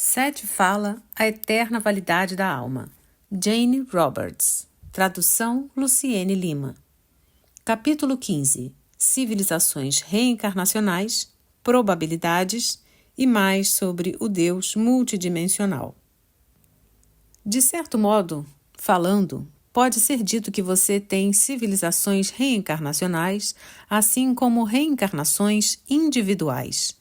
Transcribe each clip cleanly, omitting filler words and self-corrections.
Seth fala a eterna validade da alma. Jane Roberts. Tradução Luciene Lima. Capítulo 15. Civilizações reencarnacionais, probabilidades e mais sobre o Deus multidimensional. De certo modo, falando, pode ser dito que você tem civilizações reencarnacionais, assim como reencarnações individuais.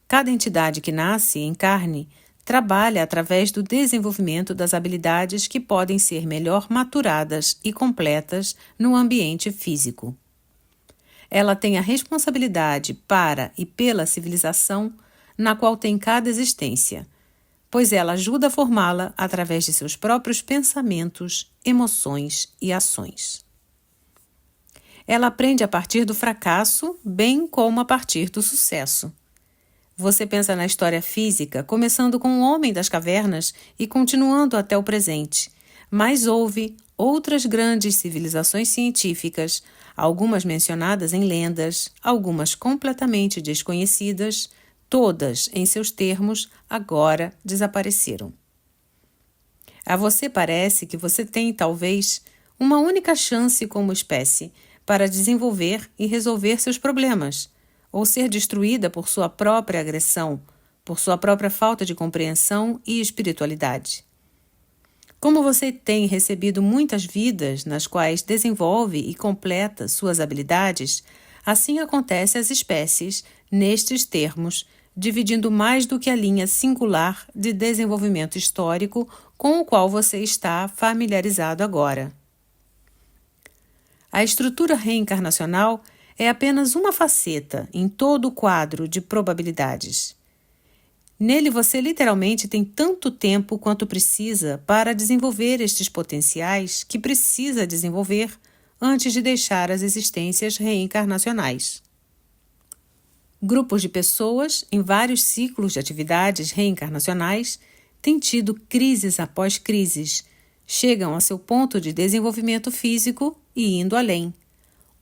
Cada entidade que nasce em carne trabalha através do desenvolvimento das habilidades que podem ser melhor maturadas e completas no ambiente físico. Ela tem a responsabilidade para e pela civilização na qual tem cada existência, pois ela ajuda a formá-la através de seus próprios pensamentos, emoções e ações. Ela aprende a partir do fracasso, bem como a partir do sucesso. Você pensa na história física, começando com o homem das cavernas e continuando até o presente, mas houve outras grandes civilizações científicas, algumas mencionadas em lendas, algumas completamente desconhecidas, todas, em seus termos, agora desapareceram. A você parece que você tem, talvez, uma única chance como espécie para desenvolver e resolver seus problemas, ou ser destruída por sua própria agressão, por sua própria falta de compreensão e espiritualidade. Como você tem recebido muitas vidas nas quais desenvolve e completa suas habilidades, assim acontece às espécies, nestes termos, dividindo mais do que a linha singular de desenvolvimento histórico com o qual você está familiarizado agora. A estrutura reencarnacional é apenas uma faceta em todo o quadro de probabilidades. Nele você literalmente tem tanto tempo quanto precisa para desenvolver estes potenciais que precisa desenvolver antes de deixar as existências reencarnacionais. Grupos de pessoas em vários ciclos de atividades reencarnacionais têm tido crises após crises, chegam a seu ponto de desenvolvimento físico e indo além,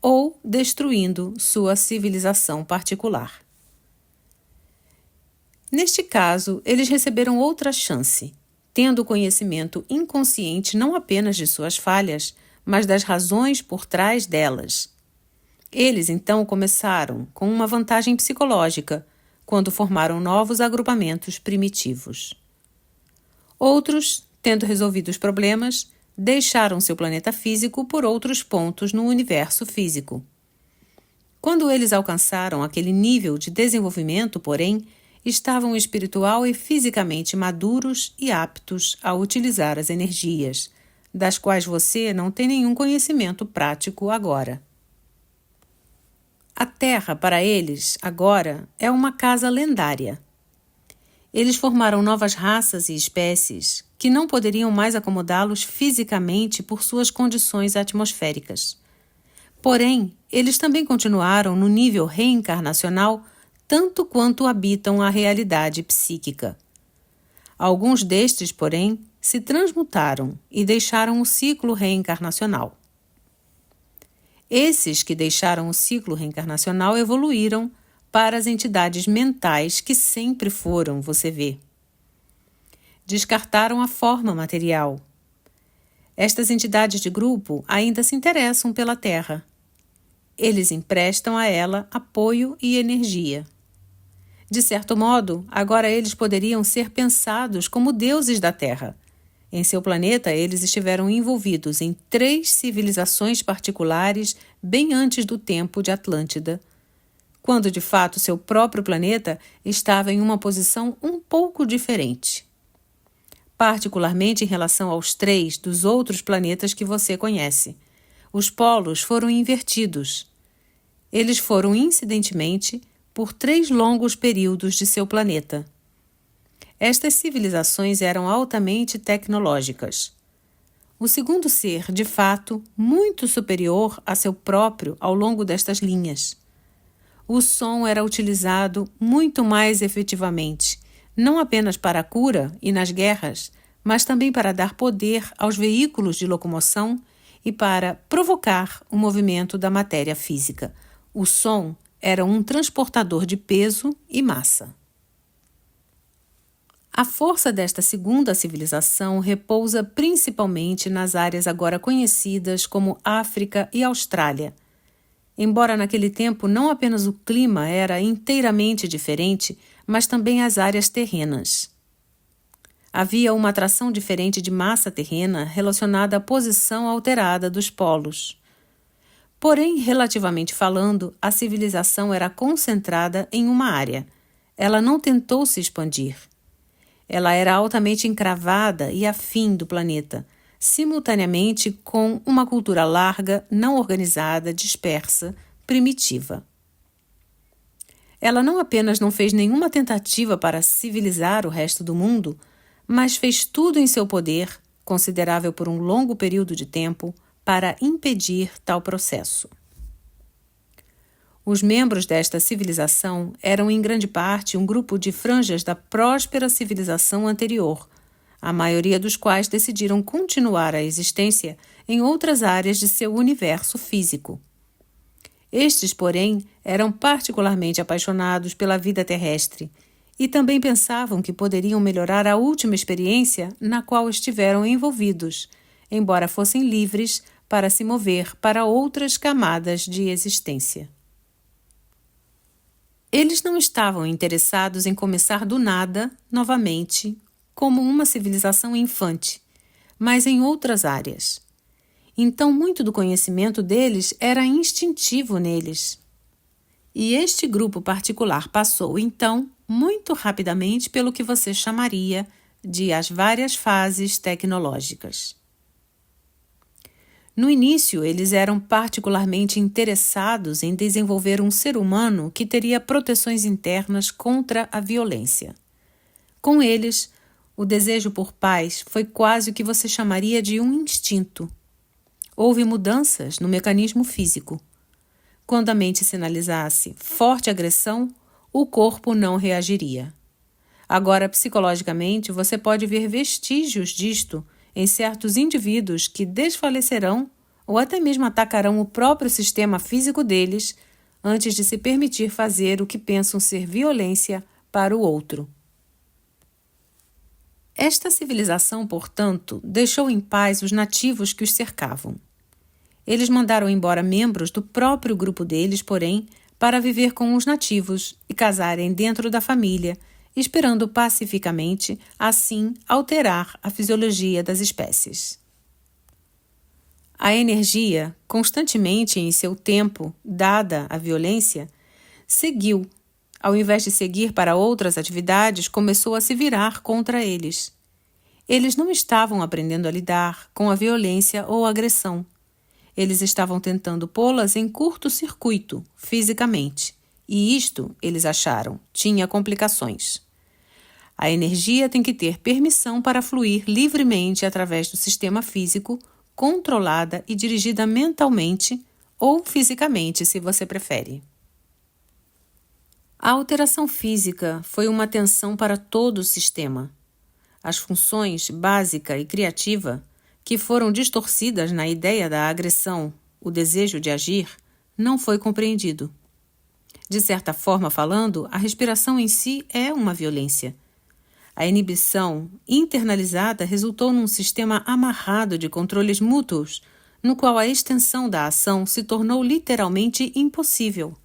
ou destruindo sua civilização particular. Neste caso, eles receberam outra chance, tendo conhecimento inconsciente não apenas de suas falhas, mas das razões por trás delas. Eles, então, começaram com uma vantagem psicológica, quando formaram novos agrupamentos primitivos. Outros, tendo resolvido os problemas, deixaram seu planeta físico por outros pontos no universo físico. Quando eles alcançaram aquele nível de desenvolvimento, porém, estavam espiritual e fisicamente maduros e aptos a utilizar as energias, das quais você não tem nenhum conhecimento prático agora. A Terra, para eles, agora, é uma casa lendária. Eles formaram novas raças e espécies que não poderiam mais acomodá-los fisicamente por suas condições atmosféricas. Porém, eles também continuaram no nível reencarnacional tanto quanto habitam a realidade psíquica. Alguns destes, porém, se transmutaram e deixaram o ciclo reencarnacional. Esses que deixaram o ciclo reencarnacional evoluíram para as entidades mentais que sempre foram, você vê. Descartaram a forma material. Estas entidades de grupo ainda se interessam pela Terra. Eles emprestam a ela apoio e energia. De certo modo, agora eles poderiam ser pensados como deuses da Terra. Em seu planeta, eles estiveram envolvidos em 3 civilizações particulares bem antes do tempo de Atlântida, quando de fato seu próprio planeta estava em uma posição um pouco diferente. Particularmente em relação aos 3 dos outros planetas que você conhece. Os polos foram invertidos. Eles foram, incidentemente, por 3 longos períodos de seu planeta. Estas civilizações eram altamente tecnológicas. O segundo ser, de fato, muito superior a seu próprio ao longo destas linhas. O som era utilizado muito mais efetivamente, não apenas para a cura e nas guerras, mas também para dar poder aos veículos de locomoção e para provocar o movimento da matéria física. O som era um transportador de peso e massa. A força desta segunda civilização repousa principalmente nas áreas agora conhecidas como África e Austrália. Embora naquele tempo não apenas o clima era inteiramente diferente, mas também as áreas terrenas. Havia uma atração diferente de massa terrena relacionada à posição alterada dos polos. Porém, relativamente falando, a civilização era concentrada em uma área. Ela não tentou se expandir. Ela era altamente encravada e afim do planeta, simultaneamente com uma cultura larga, não organizada, dispersa, primitiva. Ela não apenas não fez nenhuma tentativa para civilizar o resto do mundo, mas fez tudo em seu poder, considerável por um longo período de tempo, para impedir tal processo. Os membros desta civilização eram em grande parte um grupo de franjas da próspera civilização anterior, a maioria dos quais decidiram continuar a existência em outras áreas de seu universo físico. Estes, porém, eram particularmente apaixonados pela vida terrestre e também pensavam que poderiam melhorar a última experiência na qual estiveram envolvidos, embora fossem livres para se mover para outras camadas de existência. Eles não estavam interessados em começar do nada, novamente, como uma civilização infante, mas em outras áreas. Então, muito do conhecimento deles era instintivo neles. E este grupo particular passou, então, muito rapidamente pelo que você chamaria de as várias fases tecnológicas. No início, eles eram particularmente interessados em desenvolver um ser humano que teria proteções internas contra a violência. Com eles, o desejo por paz foi quase o que você chamaria de um instinto. Houve mudanças no mecanismo físico. Quando a mente sinalizasse forte agressão, o corpo não reagiria. Agora, psicologicamente, você pode ver vestígios disto em certos indivíduos que desfalecerão ou até mesmo atacarão o próprio sistema físico deles antes de se permitir fazer o que pensam ser violência para o outro. Esta civilização, portanto, deixou em paz os nativos que os cercavam. Eles mandaram embora membros do próprio grupo deles, porém, para viver com os nativos e casarem dentro da família, esperando pacificamente, assim, alterar a fisiologia das espécies. A energia, constantemente em seu tempo, dada à violência, seguiu. Ao invés de seguir para outras atividades, começou a se virar contra eles. Eles não estavam aprendendo a lidar com a violência ou agressão. Eles estavam tentando pô-las em curto-circuito, fisicamente, e isto, eles acharam, tinha complicações. A energia tem que ter permissão para fluir livremente através do sistema físico, controlada e dirigida mentalmente ou fisicamente, se você prefere. A alteração física foi uma tensão para todo o sistema. As funções básica e criativa, que foram distorcidas na ideia da agressão, o desejo de agir, não foi compreendido. De certa forma falando, a respiração em si é uma violência. A inibição internalizada resultou num sistema amarrado de controles mútuos, no qual a extensão da ação se tornou literalmente impossível.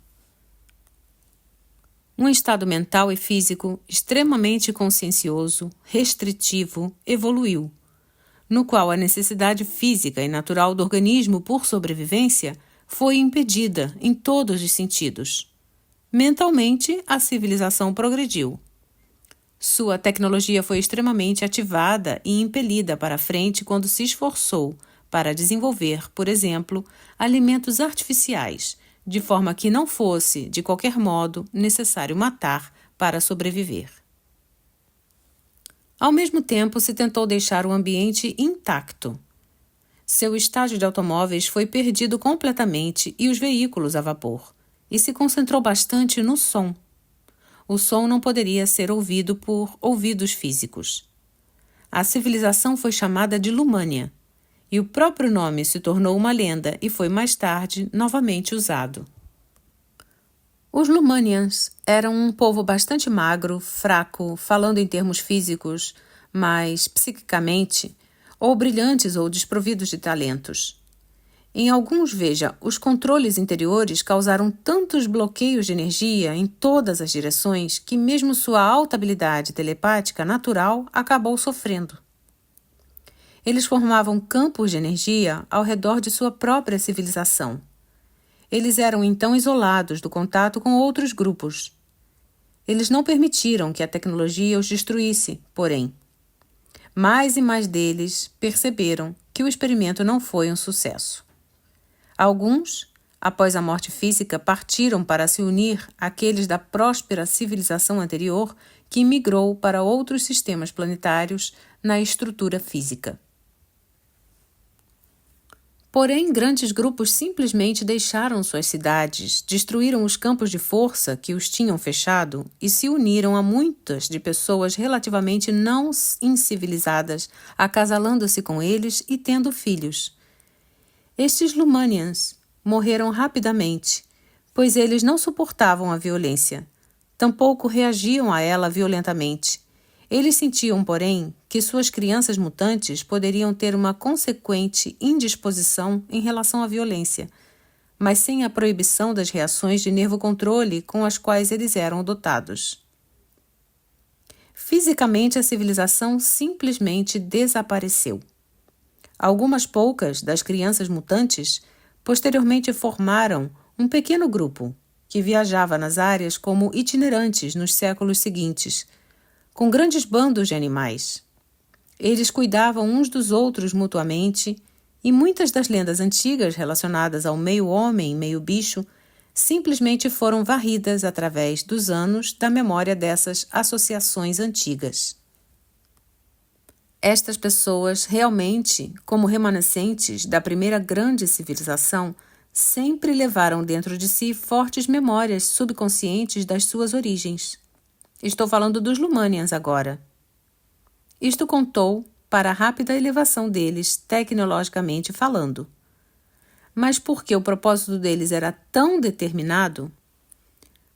Um estado mental e físico extremamente consciencioso, restritivo, evoluiu, no qual a necessidade física e natural do organismo por sobrevivência foi impedida em todos os sentidos. Mentalmente, a civilização progrediu. Sua tecnologia foi extremamente ativada e impelida para a frente quando se esforçou para desenvolver, por exemplo, alimentos artificiais, de forma que não fosse, de qualquer modo, necessário matar para sobreviver. Ao mesmo tempo, se tentou deixar o ambiente intacto. Seu estágio de automóveis foi perdido completamente e os veículos a vapor, e se concentrou bastante no som. O som não poderia ser ouvido por ouvidos físicos. A civilização foi chamada de Lumânia, e o próprio nome se tornou uma lenda e foi mais tarde novamente usado. Os Lumanians eram um povo bastante magro, fraco, falando em termos físicos, mas psiquicamente, ou brilhantes ou desprovidos de talentos. Em alguns, veja, os controles interiores causaram tantos bloqueios de energia em todas as direções que mesmo sua alta habilidade telepática natural acabou sofrendo. Eles formavam campos de energia ao redor de sua própria civilização. Eles eram então isolados do contato com outros grupos. Eles não permitiram que a tecnologia os destruísse, porém. Mais e mais deles perceberam que o experimento não foi um sucesso. Alguns, após a morte física, partiram para se unir àqueles da próspera civilização anterior que migrou para outros sistemas planetários na estrutura física. Porém, grandes grupos simplesmente deixaram suas cidades, destruíram os campos de força que os tinham fechado e se uniram a muitas de pessoas relativamente não incivilizadas, acasalando-se com eles e tendo filhos. Estes Lumanians morreram rapidamente, pois eles não suportavam a violência. Tampouco reagiam a ela violentamente. Eles sentiam, porém, que suas crianças mutantes poderiam ter uma consequente indisposição em relação à violência, mas sem a proibição das reações de nervo-controle com as quais eles eram dotados. Fisicamente, a civilização simplesmente desapareceu. Algumas poucas das crianças mutantes posteriormente formaram um pequeno grupo que viajava nas áreas como itinerantes nos séculos seguintes, com grandes bandos de animais. Eles cuidavam uns dos outros mutuamente e muitas das lendas antigas relacionadas ao meio-homem, meio-bicho simplesmente foram varridas através dos anos da memória dessas associações antigas. Estas pessoas realmente, como remanescentes da primeira grande civilização, sempre levaram dentro de si fortes memórias subconscientes das suas origens. Estou falando dos Lumanians agora. Isto contou para a rápida elevação deles, tecnologicamente falando. Mas porque o propósito deles era tão determinado,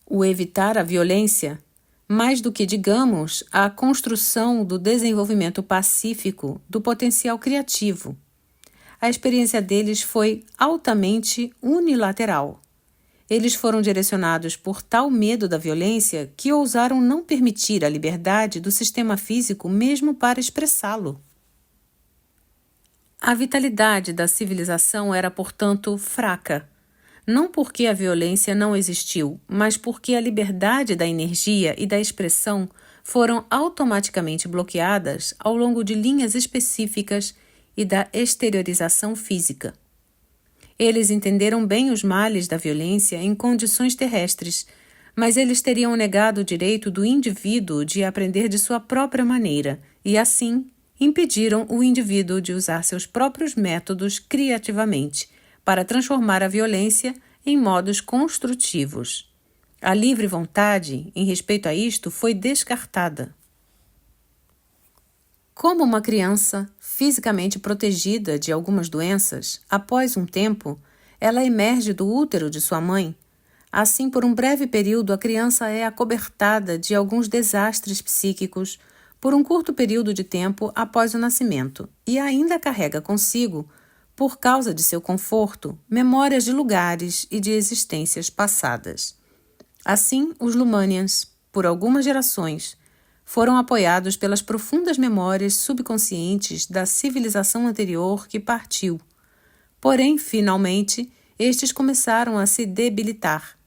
o evitar a violência, mais do que, digamos, a construção do desenvolvimento pacífico do potencial criativo. A experiência deles foi altamente unilateral. Eles foram direcionados por tal medo da violência que ousaram não permitir a liberdade do sistema físico mesmo para expressá-lo. A vitalidade da civilização era, portanto, fraca. Não porque a violência não existiu, mas porque a liberdade da energia e da expressão foram automaticamente bloqueadas ao longo de linhas específicas e da exteriorização física. Eles entenderam bem os males da violência em condições terrestres, mas eles teriam negado o direito do indivíduo de aprender de sua própria maneira e, assim, impediram o indivíduo de usar seus próprios métodos criativamente para transformar a violência em modos construtivos. A livre vontade, em respeito a isto, foi descartada. Como uma criança fisicamente protegida de algumas doenças, após um tempo, ela emerge do útero de sua mãe. Assim, por um breve período, a criança é acobertada de alguns desastres psíquicos por um curto período de tempo após o nascimento e ainda carrega consigo, por causa de seu conforto, memórias de lugares e de existências passadas. Assim, os Lumanians, por algumas gerações, foram apoiados pelas profundas memórias subconscientes da civilização anterior que partiu. Porém, finalmente, estes começaram a se debilitar.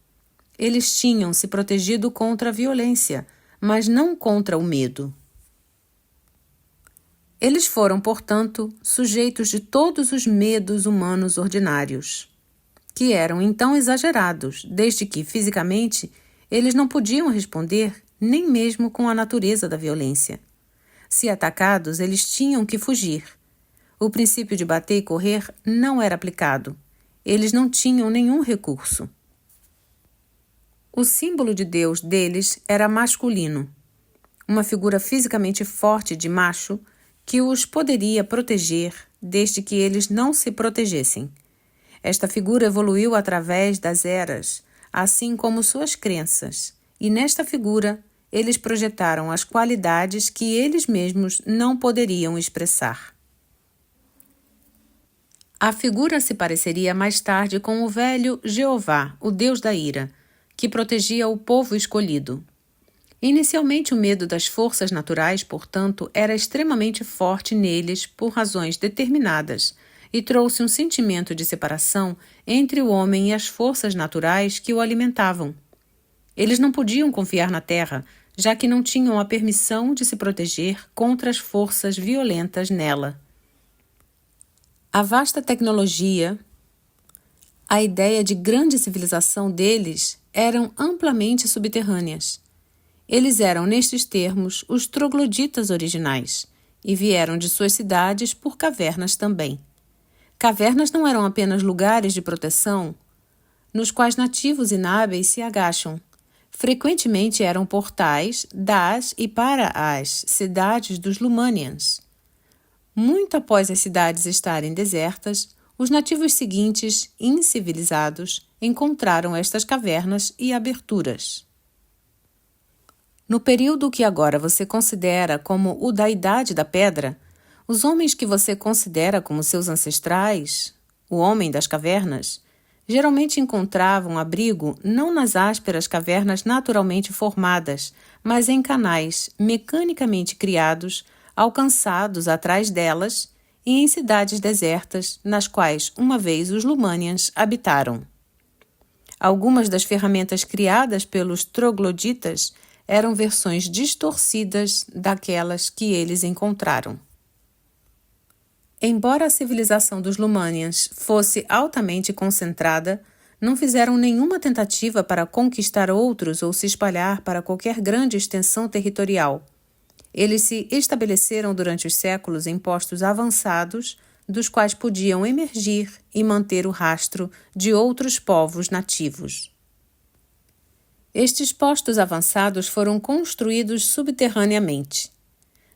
Eles tinham se protegido contra a violência, mas não contra o medo. Eles foram, portanto, sujeitos de todos os medos humanos ordinários, que eram então exagerados, desde que, fisicamente, eles não podiam responder nem mesmo com a natureza da violência. Se atacados, eles tinham que fugir. O princípio de bater e correr não era aplicado. Eles não tinham nenhum recurso. O símbolo de Deus deles era masculino, uma figura fisicamente forte de macho que os poderia proteger desde que eles não se protegessem. Esta figura evoluiu através das eras, assim como suas crenças, e nesta figura eles projetaram as qualidades que eles mesmos não poderiam expressar. A figura se pareceria mais tarde com o velho Jeová, o Deus da ira, que protegia o povo escolhido. Inicialmente, o medo das forças naturais, portanto, era extremamente forte neles por razões determinadas e trouxe um sentimento de separação entre o homem e as forças naturais que o alimentavam. Eles não podiam confiar na terra, já que não tinham a permissão de se proteger contra as forças violentas nela. A vasta tecnologia, a ideia de grande civilização deles eram amplamente subterrâneas. Eles eram, nestes termos, os trogloditas originais, e vieram de suas cidades por cavernas também. Cavernas não eram apenas lugares de proteção, nos quais nativos inábeis se agacham. Frequentemente eram portais das e para as cidades dos Lumanians. Muito após as cidades estarem desertas, os nativos seguintes, incivilizados, encontraram estas cavernas e aberturas. No período que agora você considera como o da Idade da Pedra, os homens que você considera como seus ancestrais, o homem das cavernas, geralmente encontravam abrigo não nas ásperas cavernas naturalmente formadas, mas em canais mecanicamente criados, alcançados atrás delas e em cidades desertas, nas quais uma vez os Lumanians habitaram. Algumas das ferramentas criadas pelos trogloditas eram versões distorcidas daquelas que eles encontraram. Embora a civilização dos Lumanians fosse altamente concentrada, não fizeram nenhuma tentativa para conquistar outros ou se espalhar para qualquer grande extensão territorial. Eles se estabeleceram durante os séculos em postos avançados, dos quais podiam emergir e manter o rastro de outros povos nativos. Estes postos avançados foram construídos subterraneamente.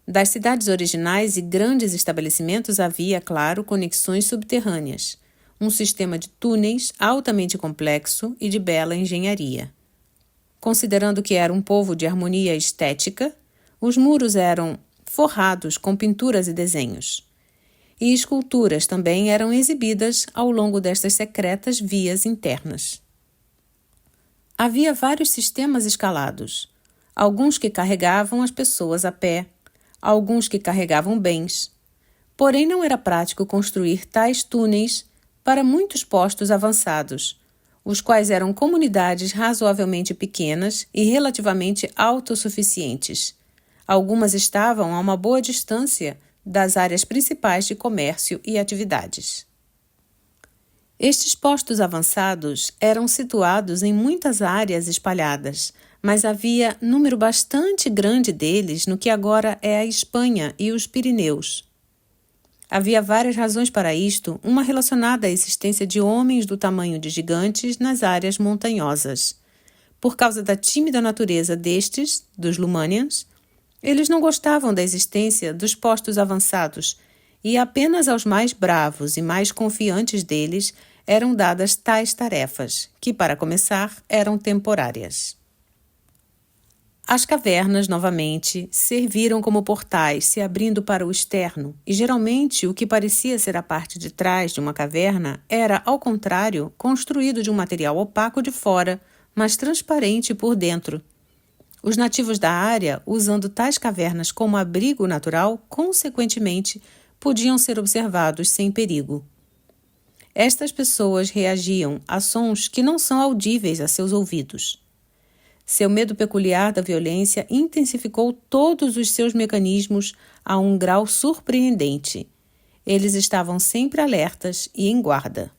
Das cidades originais e grandes estabelecimentos havia, claro, conexões subterrâneas, um sistema de túneis altamente complexo e de bela engenharia. Considerando que era um povo de harmonia estética, os muros eram forrados com pinturas e desenhos. E esculturas também eram exibidas ao longo destas secretas vias internas. Havia vários sistemas escalados, alguns que carregavam as pessoas a pé, alguns que carregavam bens. Porém, não era prático construir tais túneis para muitos postos avançados, os quais eram comunidades razoavelmente pequenas e relativamente autossuficientes. Algumas estavam a uma boa distância das áreas principais de comércio e atividades. Estes postos avançados eram situados em muitas áreas espalhadas, mas havia número bastante grande deles no que agora é a Espanha e os Pirineus. Havia várias razões para isto, uma relacionada à existência de homens do tamanho de gigantes nas áreas montanhosas. Por causa da tímida natureza destes, dos Lumanians, eles não gostavam da existência dos postos avançados, e apenas aos mais bravos e mais confiantes deles eram dadas tais tarefas, que, para começar, eram temporárias. As cavernas, novamente, serviram como portais se abrindo para o externo, e geralmente o que parecia ser a parte de trás de uma caverna era, ao contrário, construído de um material opaco de fora, mas transparente por dentro. Os nativos da área, usando tais cavernas como abrigo natural, consequentemente, podiam ser observados sem perigo. Estas pessoas reagiam a sons que não são audíveis a seus ouvidos. Seu medo peculiar da violência intensificou todos os seus mecanismos a um grau surpreendente. Eles estavam sempre alertas e em guarda.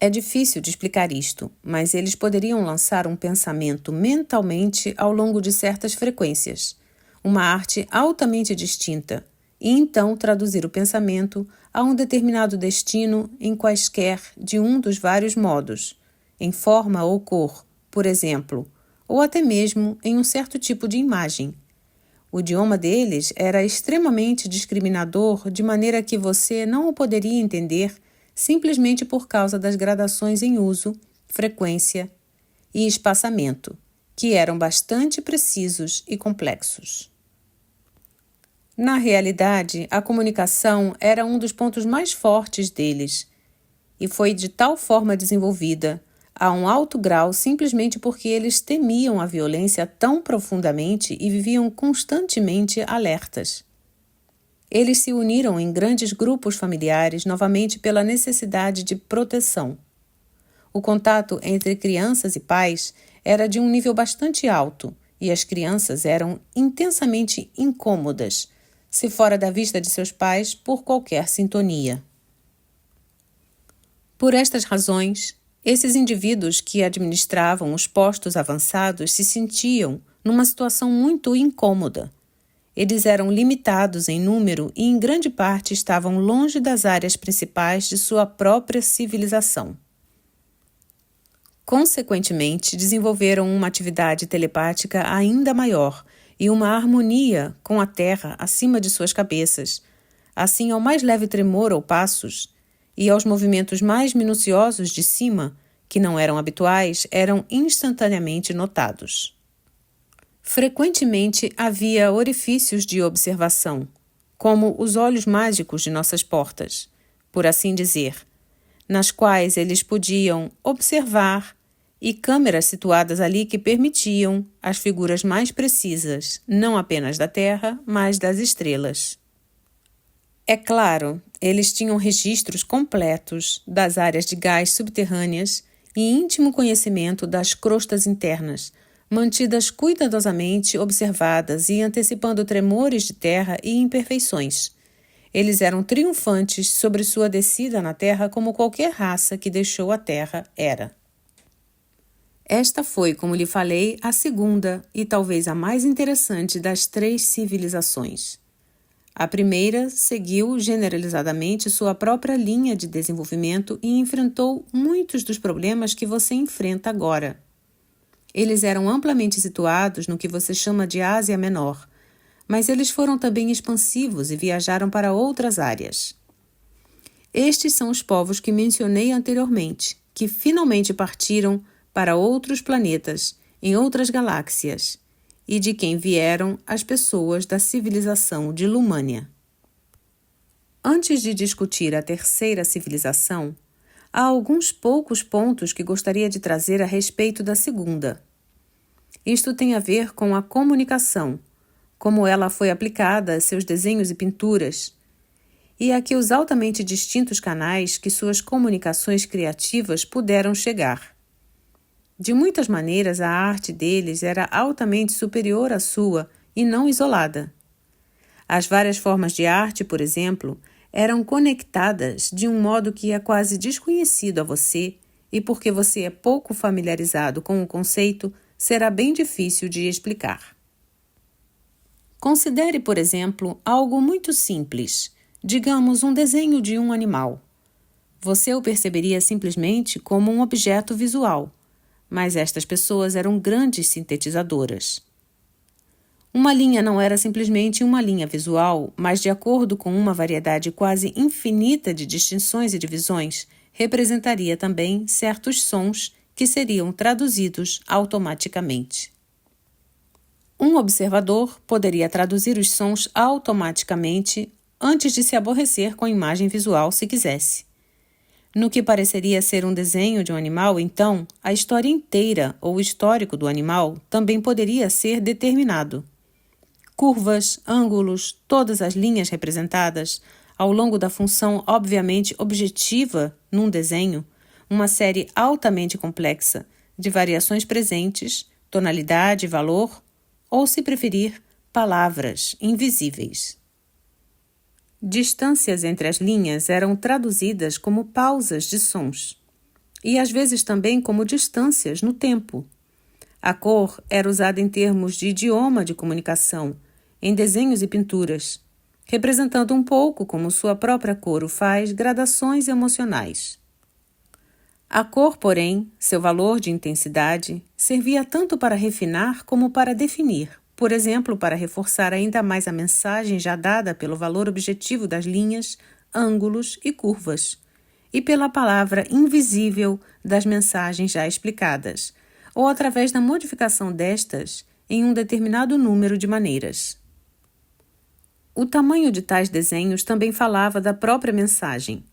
É difícil de explicar isto, mas eles poderiam lançar um pensamento mentalmente ao longo de certas frequências, uma arte altamente distinta, e então traduzir o pensamento a um determinado destino em quaisquer de um dos vários modos, em forma ou cor, por exemplo, ou até mesmo em um certo tipo de imagem. O idioma deles era extremamente discriminador, de maneira que você não o poderia entender simplesmente por causa das gradações em uso frequência e espaçamento, que eram bastante precisos e complexos. Na realidade, a comunicação era um dos pontos mais fortes deles e foi de tal forma desenvolvida a um alto grau simplesmente porque eles temiam a violência tão profundamente e viviam constantemente alertas. Eles se uniram em grandes grupos familiares novamente pela necessidade de proteção. O contato entre crianças e pais era de um nível bastante alto e as crianças eram intensamente incômodas, se fora da vista de seus pais por qualquer sintonia. Por estas razões, esses indivíduos que administravam os postos avançados se sentiam numa situação muito incômoda. Eles eram limitados em número e em grande parte estavam longe das áreas principais de sua própria civilização. Consequentemente, desenvolveram uma atividade telepática ainda maior e uma harmonia com a terra acima de suas cabeças, assim ao mais leve tremor ou passos, e aos movimentos mais minuciosos de cima, que não eram habituais, eram instantaneamente notados. Frequentemente havia orifícios de observação, como os olhos mágicos de nossas portas, por assim dizer, nas quais eles podiam observar, e câmeras situadas ali que permitiam as figuras mais precisas, não apenas da Terra, mas das estrelas. É claro, eles tinham registros completos das áreas de gás subterrâneas e íntimo conhecimento das crostas internas, mantidas cuidadosamente observadas e antecipando tremores de terra e imperfeições. Eles eram triunfantes sobre sua descida na Terra como qualquer raça que deixou a Terra era. Esta foi, como lhe falei, a segunda e talvez a mais interessante das 3 civilizações. A primeira seguiu generalizadamente sua própria linha de desenvolvimento e enfrentou muitos dos problemas que você enfrenta agora. Eles eram amplamente situados no que você chama de Ásia Menor, mas eles foram também expansivos e viajaram para outras áreas. Estes são os povos que mencionei anteriormente, que finalmente partiram para outros planetas, em outras galáxias, e de quem vieram as pessoas da civilização de Lumânia. Antes de discutir a terceira civilização, há alguns poucos pontos que gostaria de trazer a respeito da segunda. Isto tem a ver com a comunicação, como ela foi aplicada a seus desenhos e pinturas, e a que os altamente distintos canais que suas comunicações criativas puderam chegar. De muitas maneiras, a arte deles era altamente superior à sua e não isolada. As várias formas de arte, por exemplo, eram conectadas de um modo que é quase desconhecido a você e porque você é pouco familiarizado com o conceito, será bem difícil de explicar. Considere, por exemplo, algo muito simples, digamos um desenho de um animal. Você o perceberia simplesmente como um objeto visual, mas estas pessoas eram grandes sintetizadoras. Uma linha não era simplesmente uma linha visual, mas de acordo com uma variedade quase infinita de distinções e divisões, representaria também certos sons que seriam traduzidos automaticamente. Um observador poderia traduzir os sons automaticamente antes de se aborrecer com a imagem visual se quisesse. No que pareceria ser um desenho de um animal, então, a história inteira ou histórico do animal também poderia ser determinado. Curvas, ângulos, todas as linhas representadas, ao longo da função obviamente objetiva num desenho, uma série altamente complexa de variações presentes, tonalidade, valor, ou, se preferir, palavras invisíveis. Distâncias entre as linhas eram traduzidas como pausas de sons, e às vezes também como distâncias no tempo. A cor era usada em termos de idioma de comunicação, em desenhos e pinturas, representando um pouco como sua própria cor o faz gradações emocionais. A cor, porém, seu valor de intensidade, servia tanto para refinar como para definir. Por exemplo, para reforçar ainda mais a mensagem já dada pelo valor objetivo das linhas, ângulos e curvas. e pela palavra invisível das mensagens já explicadas, ou através da modificação destas em um determinado número de maneiras. O tamanho de tais desenhos também falava da própria mensagem.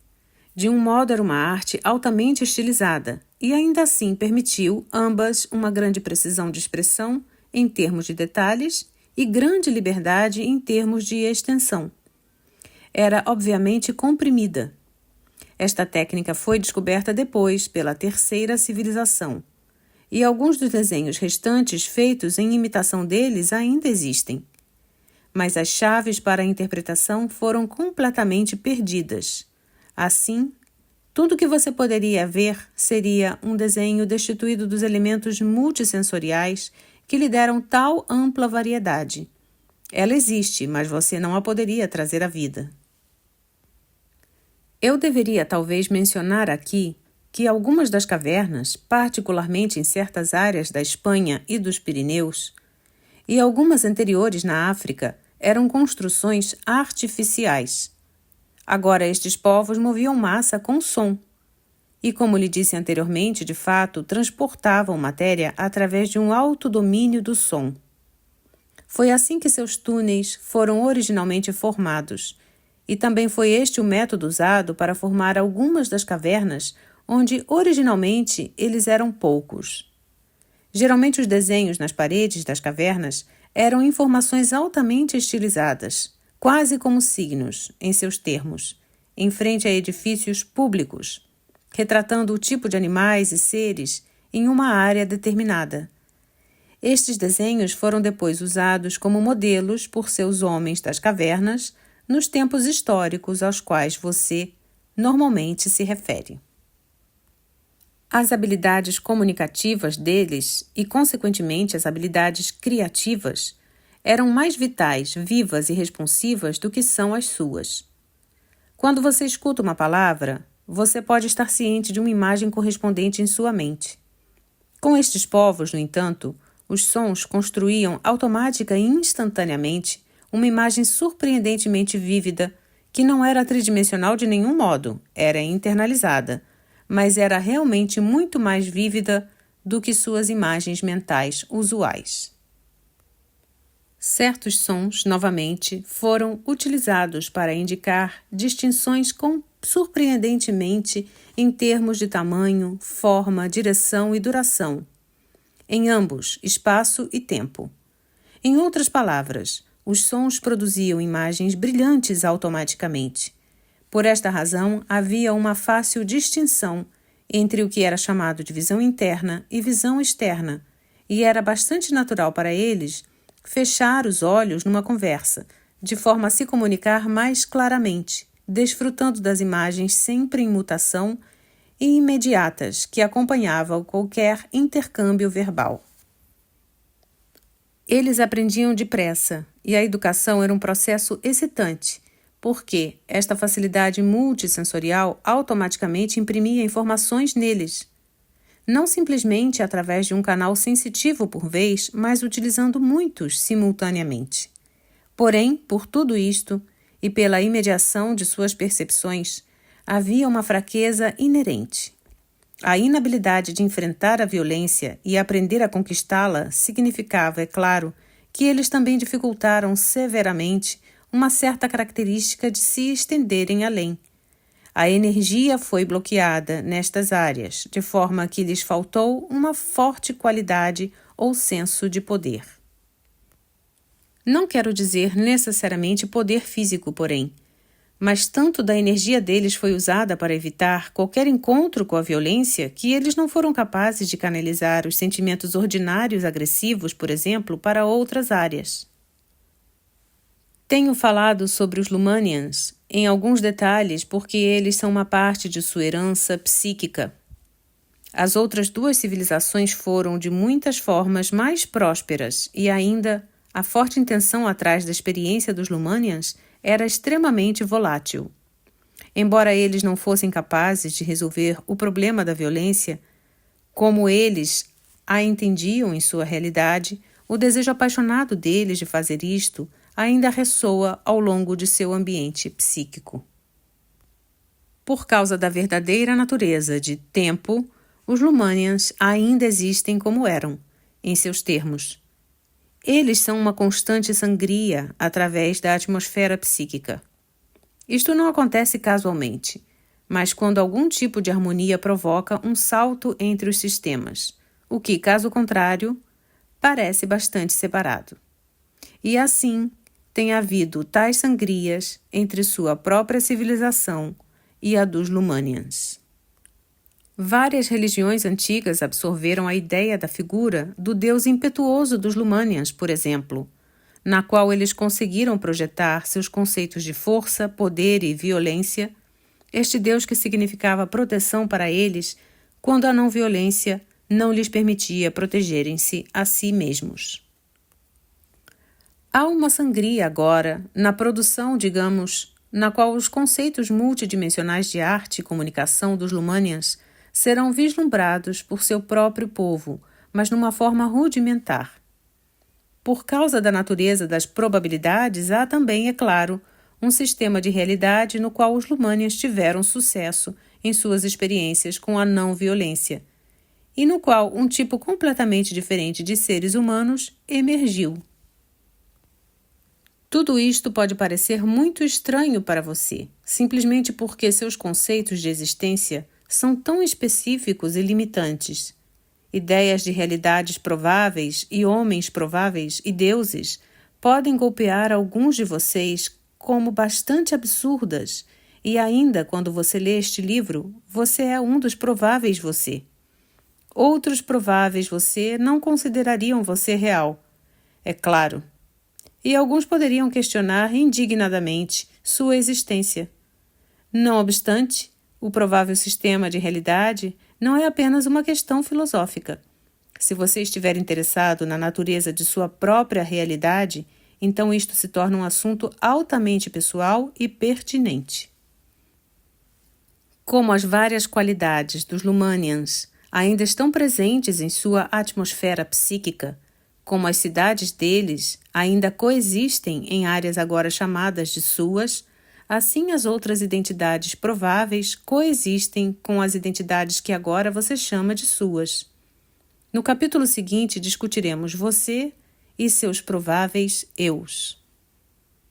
De um modo, era uma arte altamente estilizada e ainda assim permitiu ambas uma grande precisão de expressão em termos de detalhes e grande liberdade em termos de extensão. Era obviamente comprimida. Esta técnica foi descoberta depois pela terceira civilização, e alguns dos desenhos restantes feitos em imitação deles ainda existem. Mas as chaves para a interpretação foram completamente perdidas. Assim, tudo que você poderia ver seria um desenho destituído dos elementos multissensoriais que lhe deram tal ampla variedade. Ela existe, mas você não a poderia trazer à vida. Eu deveria talvez mencionar aqui que algumas das cavernas, particularmente em certas áreas da Espanha e dos Pirineus, e algumas anteriores na África, eram construções artificiais. Agora, estes povos moviam massa com som, e, como lhe disse anteriormente, de fato, transportavam matéria através de um alto domínio do som. Foi assim que seus túneis foram originalmente formados, e também foi este o método usado para formar algumas das cavernas onde originalmente eles eram poucos. Geralmente os desenhos nas paredes das cavernas eram informações altamente estilizadas, quase como signos, em seus termos, em frente a edifícios públicos, retratando o tipo de animais e seres em uma área determinada. Estes desenhos foram depois usados como modelos por seus homens das cavernas nos tempos históricos aos quais você normalmente se refere. As habilidades comunicativas deles e, consequentemente, as habilidades criativas eram mais vitais, vivas e responsivas do que são as suas. Quando você escuta uma palavra, você pode estar ciente de uma imagem correspondente em sua mente. Com estes povos, no entanto, os sons construíam automática e instantaneamente uma imagem surpreendentemente vívida, que não era tridimensional de nenhum modo, era internalizada, mas era realmente muito mais vívida do que suas imagens mentais usuais. Certos sons, novamente, foram utilizados para indicar distinções surpreendentemente em termos de tamanho, forma, direção e duração. Em ambos, espaço e tempo. Em outras palavras, os sons produziam imagens brilhantes automaticamente. Por esta razão, havia uma fácil distinção entre o que era chamado de visão interna e visão externa, e era bastante natural para eles fechar os olhos numa conversa, de forma a se comunicar mais claramente, desfrutando das imagens sempre em mutação e imediatas que acompanhavam qualquer intercâmbio verbal. Eles aprendiam depressa, e a educação era um processo excitante, porque esta facilidade multissensorial automaticamente imprimia informações neles, não simplesmente através de um canal sensitivo por vez, mas utilizando muitos simultaneamente. Porém, por tudo isto, e pela imediação de suas percepções, havia uma fraqueza inerente. A inabilidade de enfrentar a violência e aprender a conquistá-la significava, é claro, que eles também dificultaram severamente uma certa característica de se estenderem além. A energia foi bloqueada nestas áreas, de forma que lhes faltou uma forte qualidade ou senso de poder. Não quero dizer necessariamente poder físico, porém, mas tanto da energia deles foi usada para evitar qualquer encontro com a violência que eles não foram capazes de canalizar os sentimentos ordinários agressivos, por exemplo, para outras áreas. Tenho falado sobre os Lumanians em alguns detalhes porque eles são uma parte de sua herança psíquica. As outras duas civilizações foram, de muitas formas, mais prósperas e ainda a forte intenção atrás da experiência dos Lumanians era extremamente volátil. Embora eles não fossem capazes de resolver o problema da violência, como eles a entendiam em sua realidade, o desejo apaixonado deles de fazer isto ainda ressoa ao longo de seu ambiente psíquico. Por causa da verdadeira natureza de tempo, os Lumanians ainda existem como eram, em seus termos. Eles são uma constante sangria através da atmosfera psíquica. Isto não acontece casualmente, mas quando algum tipo de harmonia provoca um salto entre os sistemas, o que, caso contrário, parece bastante separado. E assim, tem havido tais sangrias entre sua própria civilização e a dos Lumanians. Várias religiões antigas absorveram a ideia da figura do deus impetuoso dos Lumanians, por exemplo, na qual eles conseguiram projetar seus conceitos de força, poder e violência, este deus que significava proteção para eles quando a não-violência não lhes permitia protegerem-se a si mesmos. Há uma sangria agora na produção, digamos, na qual os conceitos multidimensionais de arte e comunicação dos Lumanians serão vislumbrados por seu próprio povo, mas numa forma rudimentar. Por causa da natureza das probabilidades, há também, é claro, um sistema de realidade no qual os Lumanians tiveram sucesso em suas experiências com a não-violência, e no qual um tipo completamente diferente de seres humanos emergiu. Tudo isto pode parecer muito estranho para você, simplesmente porque seus conceitos de existência são tão específicos e limitantes. Ideias de realidades prováveis e homens prováveis e deuses podem golpear alguns de vocês como bastante absurdas, e ainda quando você lê este livro, você é um dos prováveis você. Outros prováveis você não considerariam você real, é claro. E alguns poderiam questionar indignadamente sua existência. Não obstante, o provável sistema de realidade não é apenas uma questão filosófica. Se você estiver interessado na natureza de sua própria realidade, então isto se torna um assunto altamente pessoal e pertinente. Como as várias qualidades dos Lumanians ainda estão presentes em sua atmosfera psíquica, como as cidades deles ainda coexistem em áreas agora chamadas de suas, assim as outras identidades prováveis coexistem com as identidades que agora você chama de suas. No capítulo seguinte discutiremos você e seus prováveis eus.